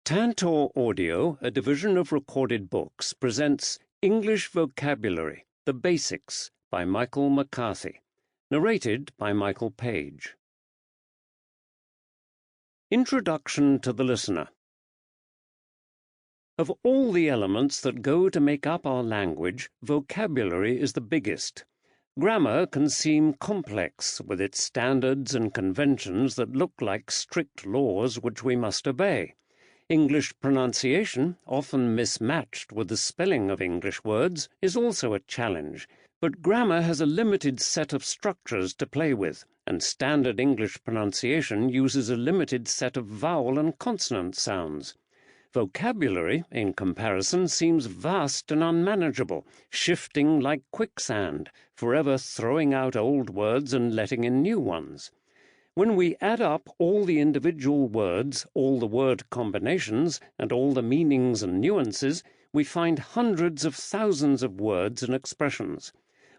Tantor Audio, a division of Recorded Books, presents English Vocabulary, The Basics, by Mccarthy. Narrated by Michael Page. Introduction to the Listener. Of all the elements that go to make up our language, vocabulary is the biggest. Grammar can seem complex, with its standards and conventions that look like strict laws which we must obey. English pronunciation, often mismatched with the spelling of English words, is also a challenge, but grammar has a limited set of structures to play with, and standard English pronunciation uses a limited set of vowel and consonant sounds. Vocabulary, in comparison, seems vast and unmanageable, shifting like quicksand, forever throwing out old words and letting in new ones. When we add up all the individual words, all the word combinations, and all the meanings and nuances, we find hundreds of thousands of words and expressions.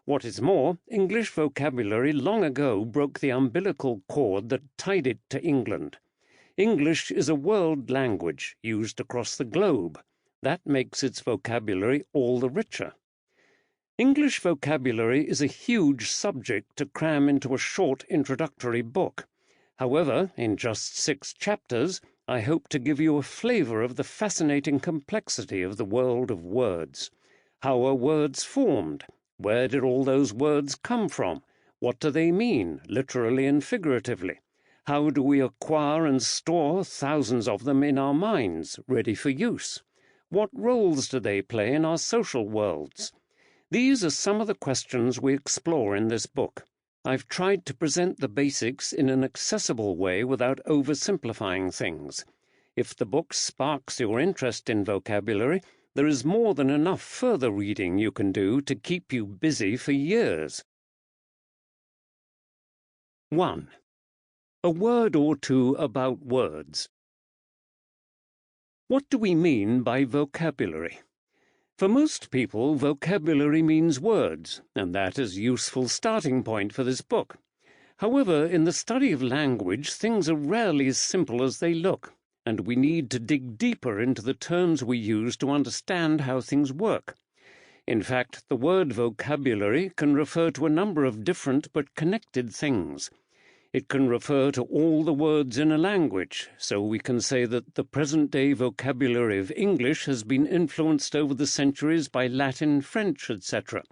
What is more, English vocabulary long ago broke the umbilical cord that tied it to England. English is a world language used across the globe. That makes its vocabulary all the richer. English vocabulary is a huge subject to cram into a short introductory book. However, in just 6 chapters, I hope to give you a flavor of the fascinating complexity of the world of words. How are words formed? Where did all those words come from? What do they mean, literally and figuratively? How do we acquire and store thousands of them in our minds, ready for use? What roles do they play in our social worlds? These are some of the questions we explore in this book. I've tried to present the basics in an accessible way without oversimplifying things. If the book sparks your interest in vocabulary, there is more than enough further reading you can do to keep you busy for years. 1. A word or two about words. What do we mean by vocabulary? For most people, vocabulary means words, and that is a useful starting point for this book. However, in the study of language, things are rarely as simple as they look, and we need to dig deeper into the terms we use to understand how things work. In fact, the word vocabulary can refer to a number of different but connected things. It can refer to all the words in a language, so we can say that the present-day vocabulary of English has been influenced over the centuries by Latin, French, etc.,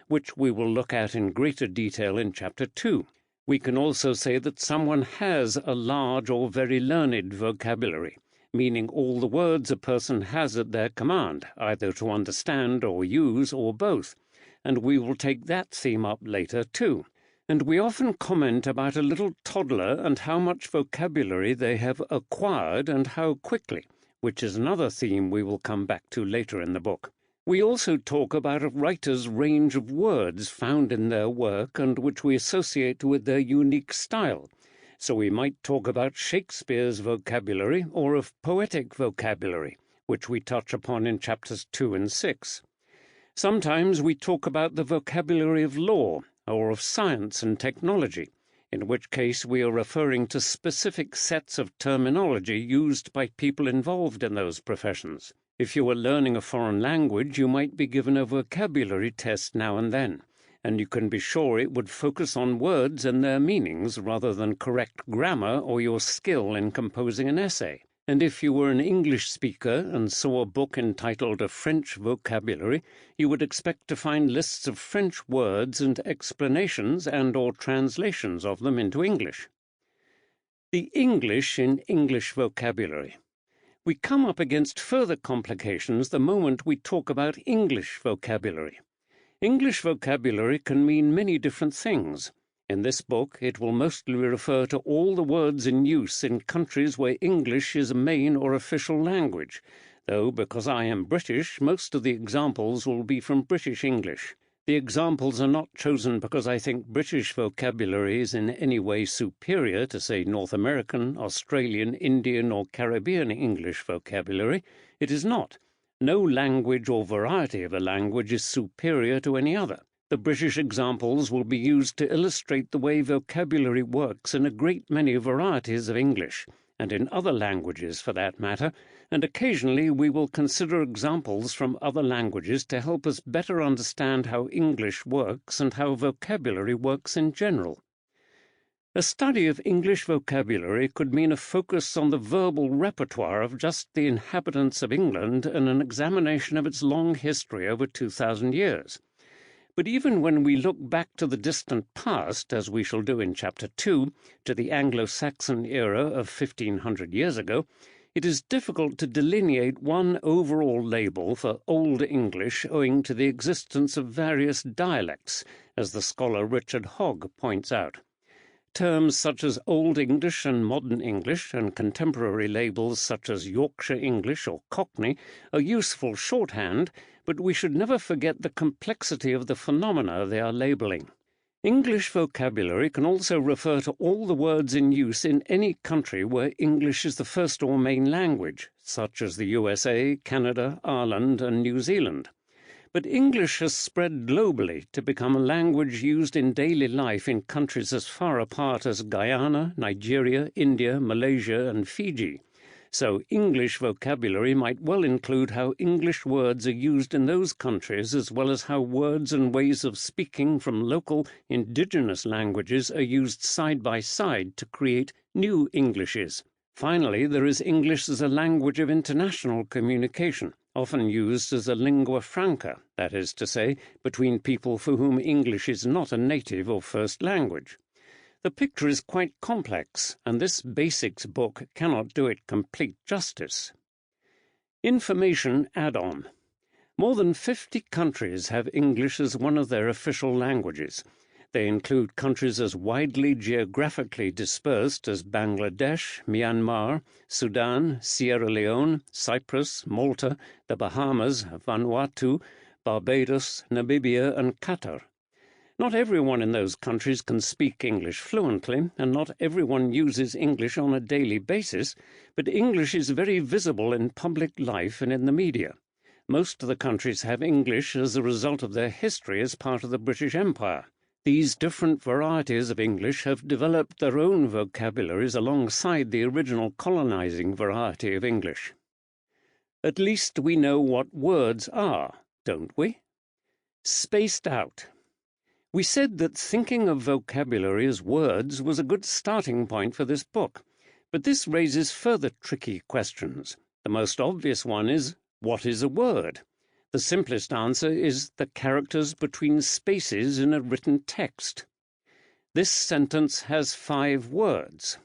which we will look at in greater detail in Chapter 2. We can also say that someone has a large or very learned vocabulary, meaning all the words a person has at their command, either to understand or use or both, and we will take that theme up later too. And we often comment about a little toddler and how much vocabulary they have acquired and how quickly, which is another theme we will come back to later in the book. We also talk about a writer's range of words found in their work and which we associate with their unique style. So we might talk about Shakespeare's vocabulary or of poetic vocabulary, which we touch upon in chapters 2 and 6. Sometimes we talk about the vocabulary of law, or of science and technology, in which case we are referring to specific sets of terminology used by people involved in those professions. If you are learning a foreign language, you might be given a vocabulary test now and then, and you can be sure it would focus on words and their meanings rather than correct grammar or your skill in composing an essay. And if you were an English speaker and saw a book entitled A French Vocabulary, you would expect to find lists of French words and explanations and/or translations of them into English. The English in English vocabulary. We come up against further complications the moment we talk about English vocabulary. English vocabulary can mean many different things. In this book, it will mostly refer to all the words in use in countries where English is a main or official language, though because I am British, most of the examples will be from British English. The examples are not chosen because I think British vocabulary is in any way superior to, say, North American, Australian, Indian, or Caribbean English vocabulary. It is not. No language or variety of a language is superior to any other. The British examples will be used to illustrate the way vocabulary works in a great many varieties of English, and in other languages for that matter, and occasionally we will consider examples from other languages to help us better understand how English works and how vocabulary works in general. A study of English vocabulary could mean a focus on the verbal repertoire of just the inhabitants of England and an examination of its long history over 2,000 years. But even when we look back to the distant past, as we shall do in Chapter 2, to the Anglo-Saxon era of 1,500 years ago, it is difficult to delineate one overall label for Old English owing to the existence of various dialects, as the scholar Richard Hogg points out. Terms such as Old English and Modern English, and contemporary labels such as Yorkshire English or Cockney, are useful shorthand, but we should never forget the complexity of the phenomena they are labelling. English vocabulary can also refer to all the words in use in any country where English is the first or main language, such as the USA, Canada, Ireland, and New Zealand. But English has spread globally to become a language used in daily life in countries as far apart as Guyana, Nigeria, India, Malaysia, and Fiji. So English vocabulary might well include how English words are used in those countries, as well as how words and ways of speaking from local indigenous languages are used side by side to create new Englishes. Finally, there is English as a language of international communication, often used as a lingua franca, that is to say, between people for whom English is not a native or first language. The picture is quite complex, and this basics book cannot do it complete justice. Information add-on. More than 50 countries have English as one of their official languages. They include countries as widely geographically dispersed as Bangladesh, Myanmar, Sudan, Sierra Leone, Cyprus, Malta, the Bahamas, Vanuatu, Barbados, Namibia, and Qatar. Not everyone in those countries can speak English fluently, and not everyone uses English on a daily basis, but English is very visible in public life and in the media. Most of the countries have English as a result of their history as part of the British Empire. These different varieties of English have developed their own vocabularies alongside the original colonizing variety of English. At least we know what words are, don't we? Spaced out. We said that thinking of vocabulary as words was a good starting point for this book, but this raises further tricky questions. The most obvious one is, what is a word? The simplest answer is the characters between spaces in a written text. This sentence has 5 words.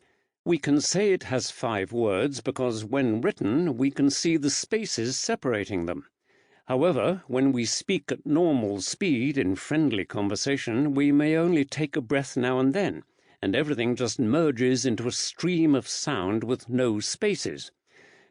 We can say it has 5 words because when written we can see the spaces separating them. However, when we speak at normal speed in friendly conversation, we may only take a breath now and then, and everything just merges into a stream of sound with no spaces.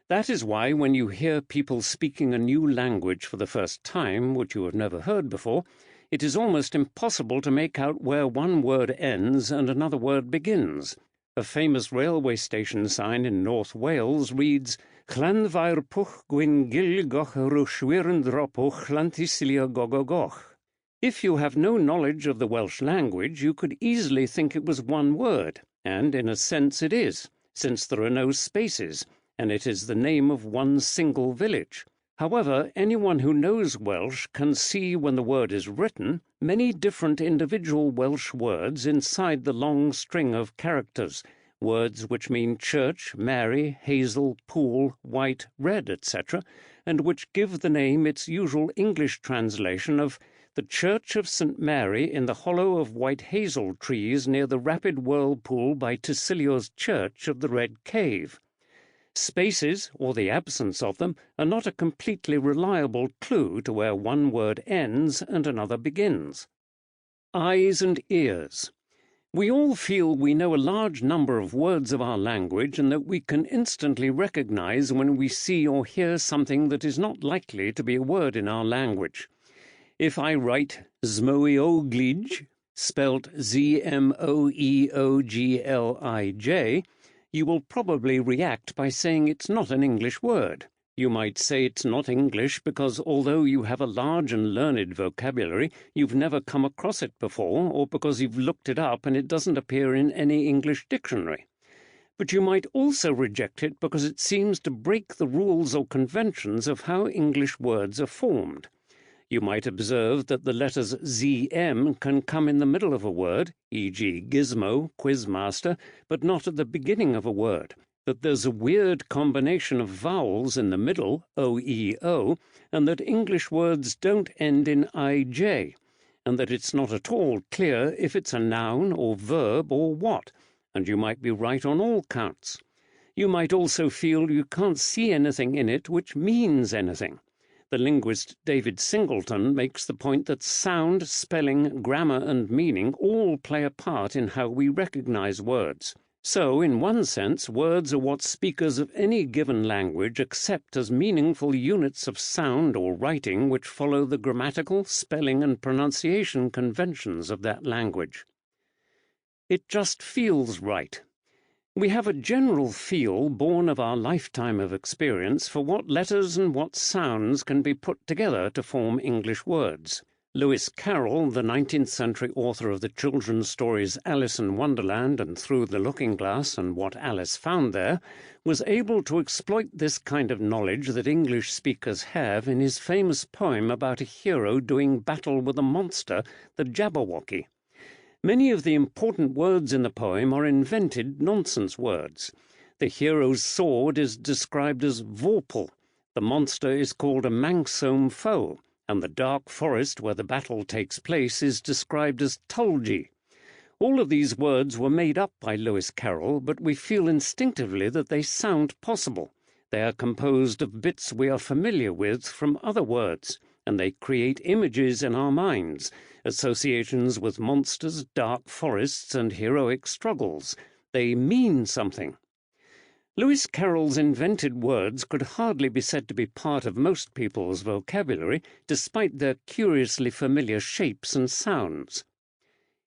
That is why when you hear people speaking a new language for the first time, which you have never heard before, it is almost impossible to make out where one word ends and another word begins. A famous railway station sign in North Wales reads, Llanfair pwch gwyn gilgoch rwshwiren dropoch llantysilia gogogoch. If you have no knowledge of the Welsh language, you could easily think it was one word, and in a sense it is, since there are no spaces, and it is the name of one single village. However, anyone who knows Welsh can see when the word is written many different individual Welsh words inside the long string of characters, words which mean church, Mary, hazel, pool, white, red, etc., and which give the name its usual English translation of the Church of St. Mary in the hollow of white hazel trees near the rapid whirlpool by Tysilio's Church of the Red Cave. Spaces, or the absence of them, are not a completely reliable clue to where one word ends and another begins. Eyes and ears. We all feel we know a large number of words of our language and that we can instantly recognize when we see or hear something that is not likely to be a word in our language. If I write Zmoeoglij, spelt Zmoeoglij, you will probably react by saying it's not an English word. You might say it's not English because although you have a large and learned vocabulary, you've never come across it before, or because you've looked it up and it doesn't appear in any English dictionary. But you might also reject it because it seems to break the rules or conventions of how English words are formed. You might observe that the letters ZM can come in the middle of a word, e.g. gizmo, quizmaster, but not at the beginning of a word, that there's a weird combination of vowels in the middle, OEO, and that English words don't end in IJ, and that it's not at all clear if it's a noun or verb or what, and you might be right on all counts. You might also feel you can't see anything in it which means anything. The linguist David Singleton makes the point that sound, spelling, grammar, and meaning all play a part in how we recognize words. So, in one sense, words are what speakers of any given language accept as meaningful units of sound or writing which follow the grammatical, spelling, and pronunciation conventions of that language. It just feels right. We have a general feel born of our lifetime of experience for what letters and what sounds can be put together to form English words. Lewis Carroll, the 19th century author of the children's stories Alice in Wonderland and Through the Looking Glass and What Alice Found There, was able to exploit this kind of knowledge that English speakers have in his famous poem about a hero doing battle with a monster, the Jabberwocky. Many of the important words in the poem are invented nonsense words. The hero's sword is described as vorpal, the monster is called a manxome foe, and the dark forest where the battle takes place is described as tulgey. All of these words were made up by Lewis Carroll, but we feel instinctively that they sound possible. They are composed of bits we are familiar with from other words, and they create images in our minds, associations with monsters, dark forests, and heroic struggles. They mean something. Lewis Carroll's invented words could hardly be said to be part of most people's vocabulary, despite their curiously familiar shapes and sounds.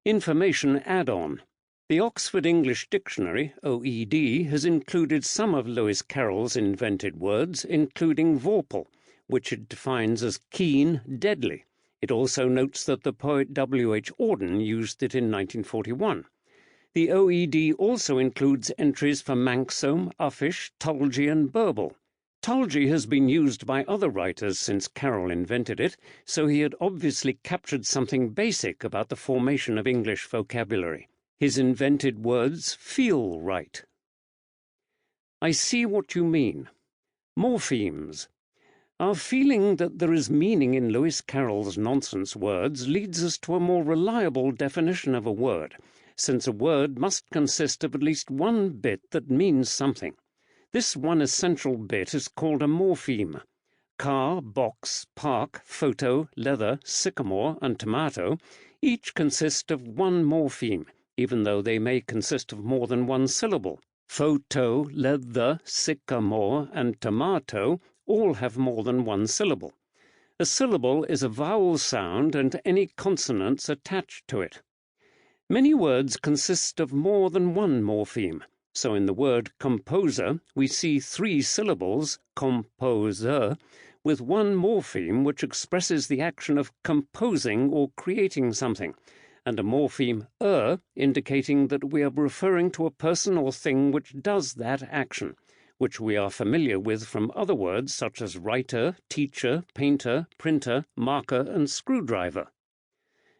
Information add-on. The Oxford English Dictionary, OED, has included some of Lewis Carroll's invented words, including vorpal, which it defines as keen, deadly. It also notes that the poet W.H. Auden used it in 1941. The OED also includes entries for manxome, uffish, tulgey, and burble. Tulgey has been used by other writers since Carroll invented it, so he had obviously captured something basic about the formation of English vocabulary. His invented words feel right. I see what you mean. Morphemes. Our feeling that there is meaning in Lewis Carroll's nonsense words leads us to a more reliable definition of a word, since a word must consist of at least one bit that means something. This one essential bit is called a morpheme. Car, box, park, photo, leather, sycamore, and tomato each consist of one morpheme, even though they may consist of more than one syllable. Photo, leather, sycamore, and tomato all have more than one syllable. A syllable is a vowel sound and any consonants attached to it. Many words consist of more than one morpheme, so in the word composer we see 3 syllables, composer, with one morpheme which expresses the action of composing or creating something, and a morpheme indicating that we are referring to a person or thing which does that action, which we are familiar with from other words such as writer, teacher, painter, printer, marker, and screwdriver.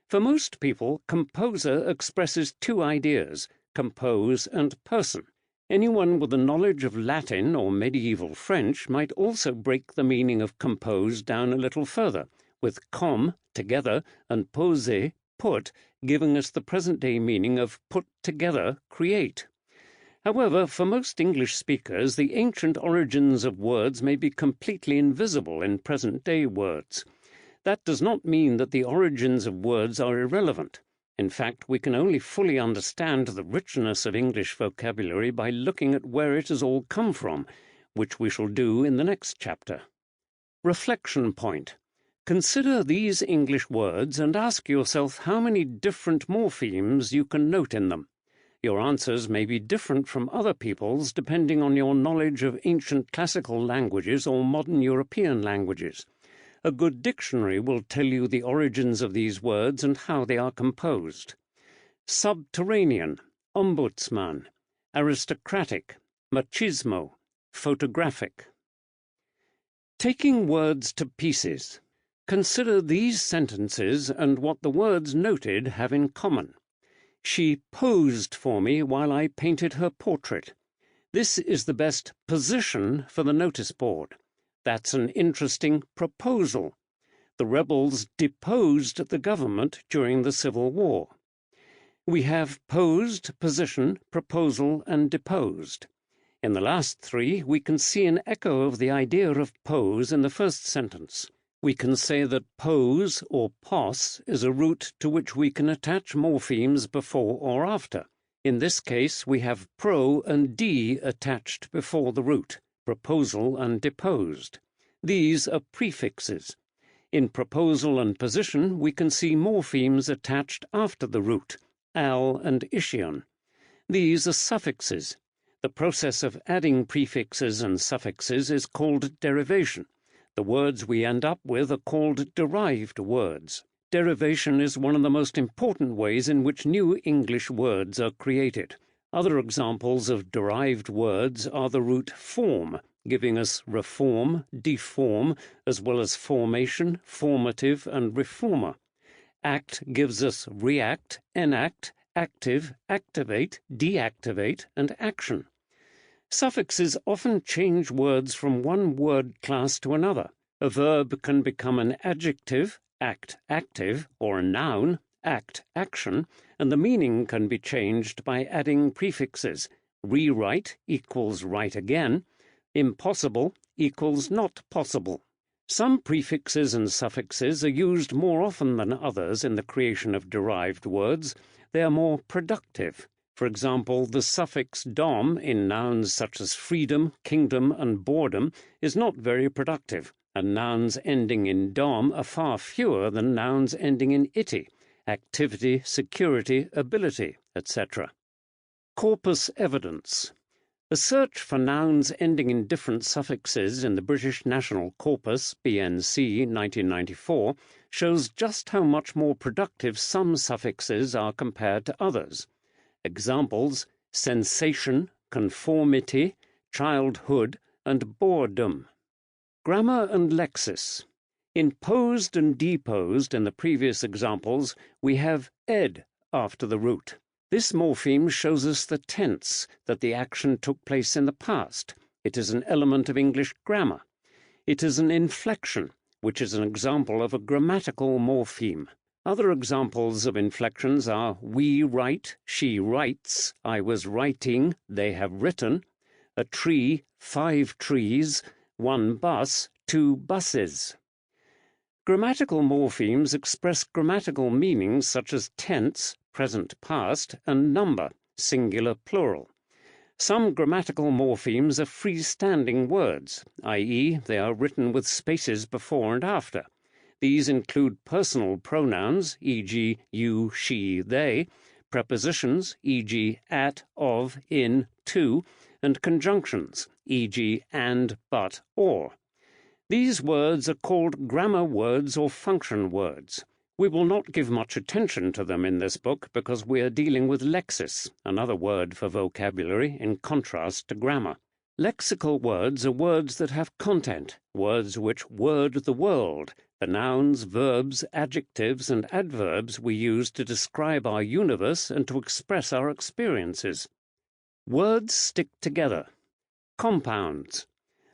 For most people, composer expresses 2 ideas, compose and person. Anyone with a knowledge of Latin or medieval French might also break the meaning of compose down a little further, with com, together, and poser, put, giving us the present-day meaning of put together, create. However, for most English speakers, the ancient origins of words may be completely invisible in present-day words. That does not mean that the origins of words are irrelevant. In fact, we can only fully understand the richness of English vocabulary by looking at where it has all come from, which we shall do in the next chapter. Reflection point. Consider these English words and ask yourself how many different morphemes you can note in them. Your answers may be different from other people's depending on your knowledge of ancient classical languages or modern European languages. A good dictionary will tell you the origins of these words and how they are composed. Subterranean, ombudsman, aristocratic, machismo, photographic. Taking words to pieces. Consider these sentences and what the words noted have in common. She posed for me while I painted her portrait. This is the best position for the notice board. That's an interesting proposal. The rebels deposed the government during the Civil War. We have posed, position, proposal, and deposed. In the last three, we can see an echo of the idea of pose in the first sentence. We can say that pose, or pos, is a root to which we can attach morphemes before or after. In this case, we have pro and d attached before the root, proposal and deposed. These are prefixes. In proposal and position, we can see morphemes attached after the root, al and ischion. These are suffixes. The process of adding prefixes and suffixes is called derivation. The words we end up with are called derived words. Derivation is one of the most important ways in which new English words are created. Other examples of derived words are the root form, giving us reform, deform, as well as formation, formative, and reformer. Act gives us react, enact, active, activate, deactivate, and action. Suffixes often change words from one word class to another. A verb can become an adjective, act, active, or a noun, act, action, and the meaning can be changed by adding prefixes. Rewrite equals write again. Impossible equals not possible. Some prefixes and suffixes are used more often than others in the creation of derived words. They are more productive. For example, the suffix dom in nouns such as freedom, kingdom, and boredom is not very productive, and nouns ending in dom are far fewer than nouns ending in ity, activity, security, ability, etc. Corpus evidence. A search for nouns ending in different suffixes in the British National Corpus, BNC 1994, shows just how much more productive some suffixes are compared to others. Examples: sensation, conformity, childhood, and boredom. Grammar and lexis. In posed and deposed in the previous examples, we have ed after the root. This morpheme shows us the tense, that the action took place in the past. It is an element of English grammar. It is an inflection, which is an example of a grammatical morpheme. Other examples of inflections are we write, she writes, I was writing, they have written, a tree, 5 trees, 1 bus, 2 buses. Grammatical morphemes express grammatical meanings such as tense, present past, and number, singular plural. Some grammatical morphemes are freestanding words, i.e., they are written with spaces before and after. These include personal pronouns, e.g., you, she, they, prepositions, e.g., at, of, in, to, and conjunctions, e.g., and, but, or. These words are called grammar words or function words. We will not give much attention to them in this book because we are dealing with lexis, another word for vocabulary, in contrast to grammar. Lexical words are words that have content, words which word the world, the nouns, verbs, adjectives, and adverbs we use to describe our universe and to express our experiences. Words stick together. Compounds.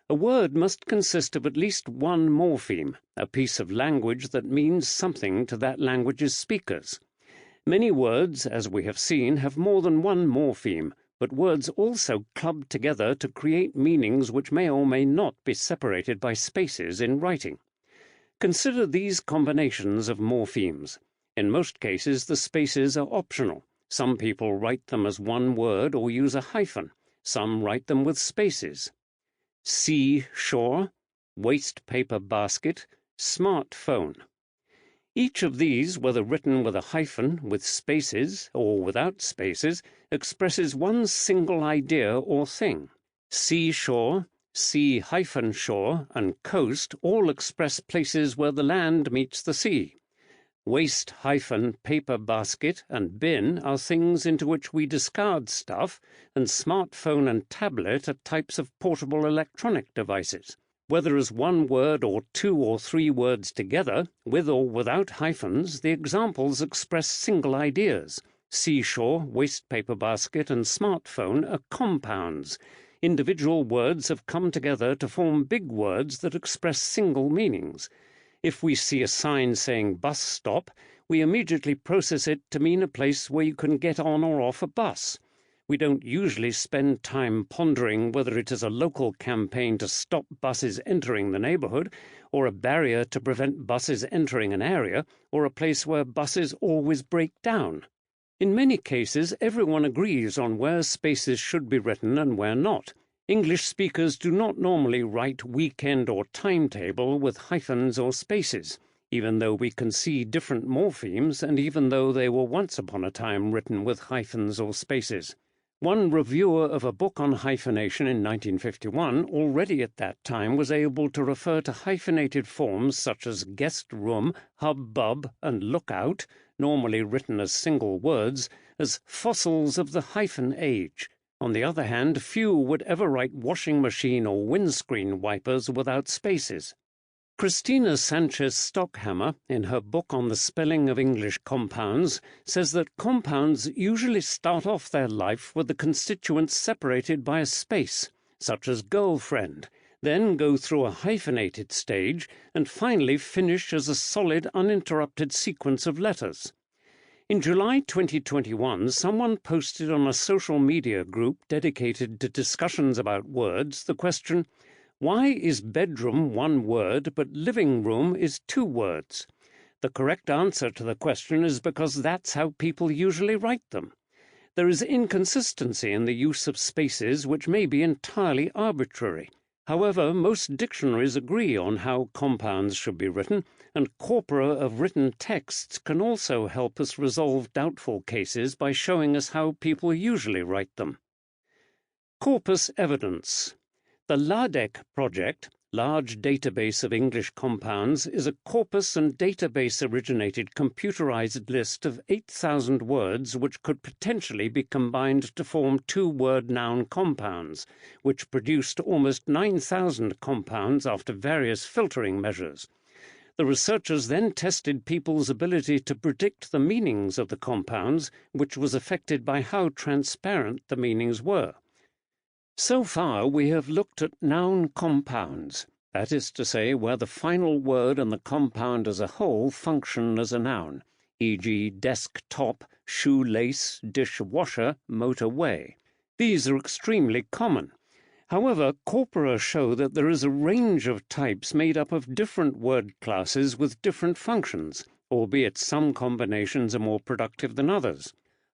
A word must consist of at least one morpheme, a piece of language that means something to that language's speakers. Many words, as we have seen, have more than one morpheme, but words also club together to create meanings which may or may not be separated by spaces in writing. Consider these combinations of morphemes. In most cases, the spaces are optional. Some people write them as one word or use a hyphen. Some write them with spaces. Sea-shore, waste paper basket, smartphone. Each of these, whether written with a hyphen, with spaces, or without spaces, expresses one single idea or thing. Seashore, sea-shore, and coast all express places where the land meets the sea. Waste-paper basket and bin are things into which we discard stuff, and smartphone and tablet are types of portable electronic devices. Whether as one word or 2 or 3 words together, with or without hyphens, the examples express single ideas. Seashore, waste-paper basket, and smartphone are compounds. Individual words have come together to form big words that express single meanings. If we see a sign saying bus stop, we immediately process it to mean a place where you can get on or off a bus. We don't usually spend time pondering whether it is a local campaign to stop buses entering the neighborhood, or a barrier to prevent buses entering an area, or a place where buses always break down. In many cases, everyone agrees on where spaces should be written and where not. English speakers do not normally write weekend or timetable with hyphens or spaces, even though we can see different morphemes and even though they were once upon a time written with hyphens or spaces. One reviewer of a book on hyphenation in 1951 already at that time was able to refer to hyphenated forms such as guest room, hubbub, and lookout, normally written as single words, as fossils of the hyphen age. On the other hand, few would ever write washing machine or windscreen wipers without spaces. Christina Sanchez Stockhammer, in her book on the spelling of English compounds, says that compounds usually start off their life with the constituents separated by a space, such as girlfriend, then go through a hyphenated stage, and finally finish as a solid, uninterrupted sequence of letters. In July 2021, someone posted on a social media group dedicated to discussions about words the question, "Why is bedroom 1 word but living room is 2 words?" The correct answer to the question is because that's how people usually write them. There is inconsistency in the use of spaces which may be entirely arbitrary. However, most dictionaries agree on how compounds should be written, and corpora of written texts can also help us resolve doubtful cases by showing us how people usually write them. Corpus evidence. The LaDeX project, Large Database of English Compounds, is a corpus and database-originated computerized list of 8,000 words which could potentially be combined to form 2-word noun compounds, which produced almost 9,000 compounds after various filtering measures. The researchers then tested people's ability to predict the meanings of the compounds, which was affected by how transparent the meanings were. So far, we have looked at noun compounds, that is to say, where the final word and the compound as a whole function as a noun, e.g. desktop, shoelace, dishwasher, motorway. These are extremely common. However, corpora show that there is a range of types made up of different word classes with different functions, albeit some combinations are more productive than others.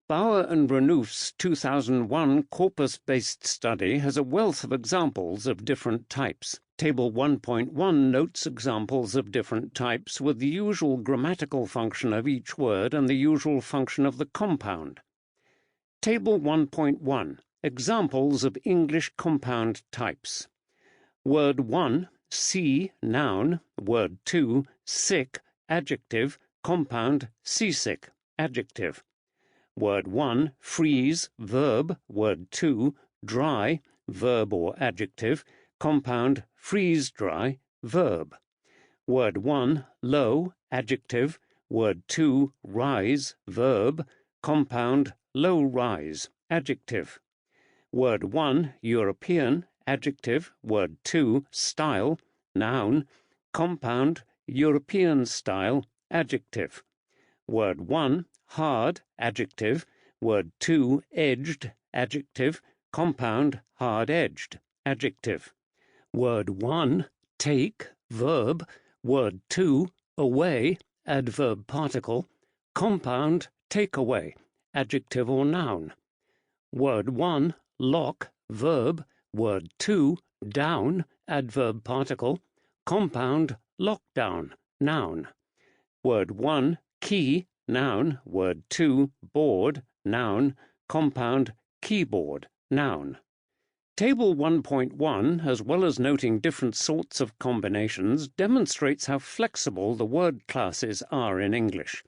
Bauer and Renouf's 2001 corpus-based study has a wealth of examples of different types. Table 1.1 notes examples of different types with the usual grammatical function of each word and the usual function of the compound. Table 1.1. Examples of English compound types. Word 1, see, noun. Word 2, sick, adjective, compound, seasick, adjective. Word 1, freeze, verb. Word 2, dry, verb or adjective, compound, freeze-dry, verb. Word 1, low, adjective. Word 2, rise, verb, compound, low-rise, adjective. Word 1, European, adjective. Word 2, style, noun, compound, European style, adjective. Word 1, hard, adjective. Word 2, edged, adjective, compound, hard-edged, adjective. Word 1, take, verb. Word 2, away, adverb particle, compound, take away, adjective or noun. Word 1, lock, verb. Word 2, down, adverb particle, compound, lockdown, noun. Word 1, key, noun. Word 2, board, noun, compound, keyboard, noun. Table 1.1, as well as noting different sorts of combinations, demonstrates how flexible the word classes are in English.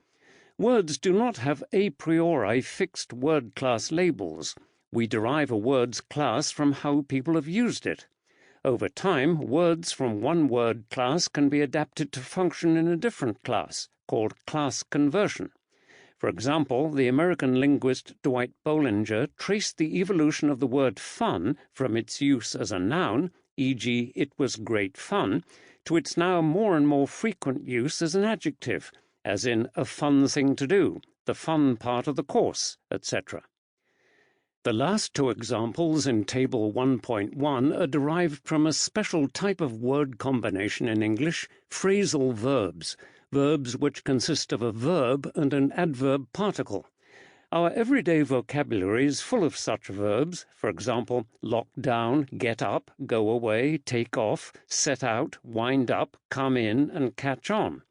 Words do not have a priori fixed word class labels. We derive a word's class from how people have used it. Over time, words from one word class can be adapted to function in a different class, called class conversion. For example, the American linguist Dwight Bollinger traced the evolution of the word fun from its use as a noun, e.g., it was great fun, to its now more and more frequent use as an adjective, as in a fun thing to do, the fun part of the course, etc. The last two examples in Table 1.1 are derived from a special type of word combination in English, phrasal verbs, verbs which consist of a verb and an adverb particle. Our everyday vocabulary is full of such verbs, for example, lock down, get up, go away, take off, set out, wind up, come in, and catch on.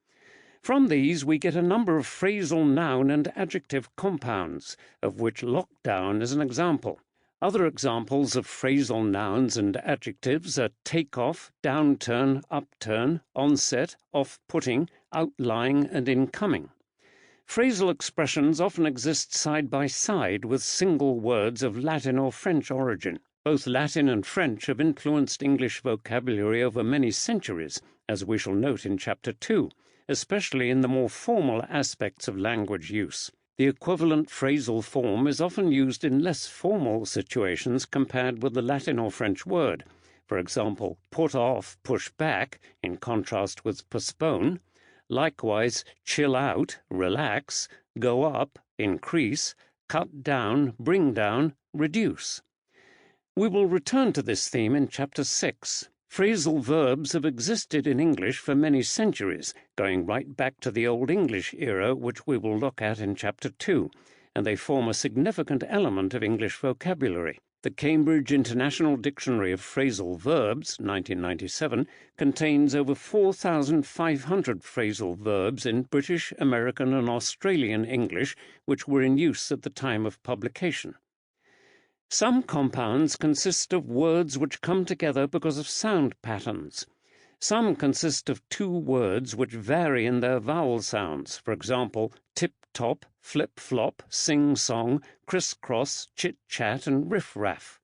From these we get a number of phrasal noun and adjective compounds, of which lockdown is an example. Other examples of phrasal nouns and adjectives are take-off, downturn, upturn, onset, off-putting, outlying, and incoming. Phrasal expressions often exist side by side with single words of Latin or French origin. Both Latin and French have influenced English vocabulary over many centuries, as we shall note in Chapter 2, especially in the more formal aspects of language use. The equivalent phrasal form is often used in less formal situations compared with the Latin or French word. For example, put off, push back, in contrast with postpone. Likewise, chill out, relax, go up, increase, cut down, bring down, reduce. We will return to this theme in Chapter 6. Phrasal verbs have existed in English for many centuries, going right back to the Old English era, which we will look at in Chapter 2, and they form a significant element of English vocabulary. The Cambridge International Dictionary of Phrasal Verbs, 1997, contains over 4,500 phrasal verbs in British, American, and Australian English, which were in use at the time of publication. Some compounds consist of words which come together because of sound patterns. Some consist of two words which vary in their vowel sounds, for example, tip-top, flip-flop, sing-song, criss-cross, chit-chat, and riff-raff.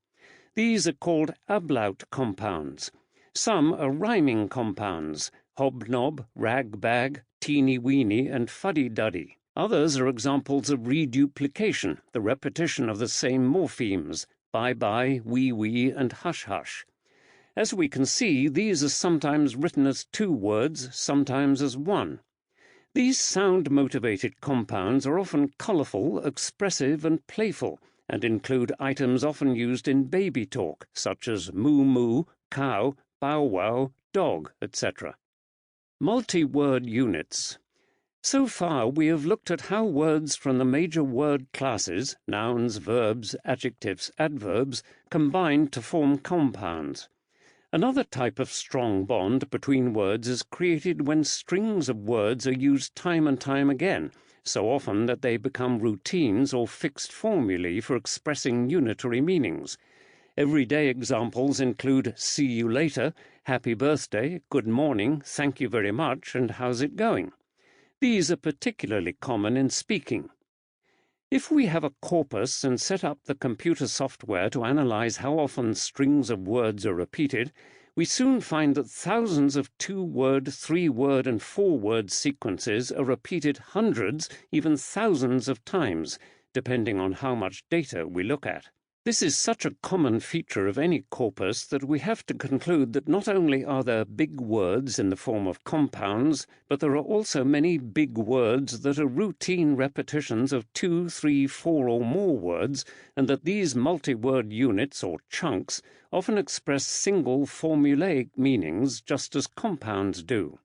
These are called ablaut compounds. Some are rhyming compounds, hobnob, rag-bag, teeny-weeny, and fuddy-duddy. Others are examples of reduplication, the repetition of the same morphemes, bye-bye, wee-wee, and hush-hush. As we can see, these are sometimes written as two words, sometimes as one. These sound-motivated compounds are often colourful, expressive, and playful, and include items often used in baby talk, such as moo-moo, cow, bow-wow, dog, etc. Multi-word units. So far, we have looked at how words from the major word classes, nouns, verbs, adjectives, adverbs, combine to form compounds. Another type of strong bond between words is created when strings of words are used time and time again, so often that they become routines or fixed formulae for expressing unitary meanings. Everyday examples include see you later, happy birthday, good morning, thank you very much, and how's it going? These are particularly common in speaking. If we have a corpus and set up the computer software to analyze how often strings of words are repeated, we soon find that thousands of two-word, three-word, and four-word sequences are repeated hundreds, even thousands of times, depending on how much data we look at. This is such a common feature of any corpus that we have to conclude that not only are there big words in the form of compounds, but there are also many big words that are routine repetitions of 2, 3, 4 or more words, and that these multi-word units, or chunks, often express single formulaic meanings just as compounds do.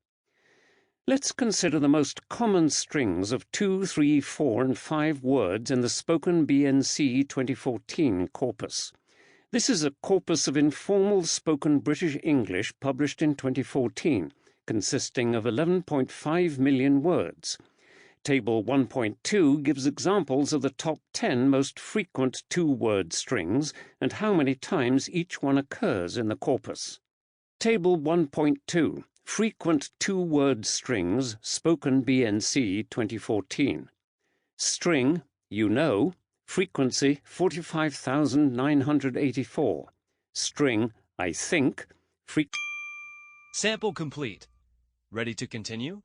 Let's consider the most common strings of 2, 3, 4, and 5 words in the Spoken BNC 2014 corpus. This is a corpus of informal spoken British English published in 2014, consisting of 11.5 million words. Table 1.2 gives examples of the top 10 most frequent two-word strings and how many times each one occurs in the corpus. Table 1.2, Frequent Two-Word Strings, Spoken BNC 2014. String, you know, frequency 45,984. String, I think, Sample complete. Ready to continue?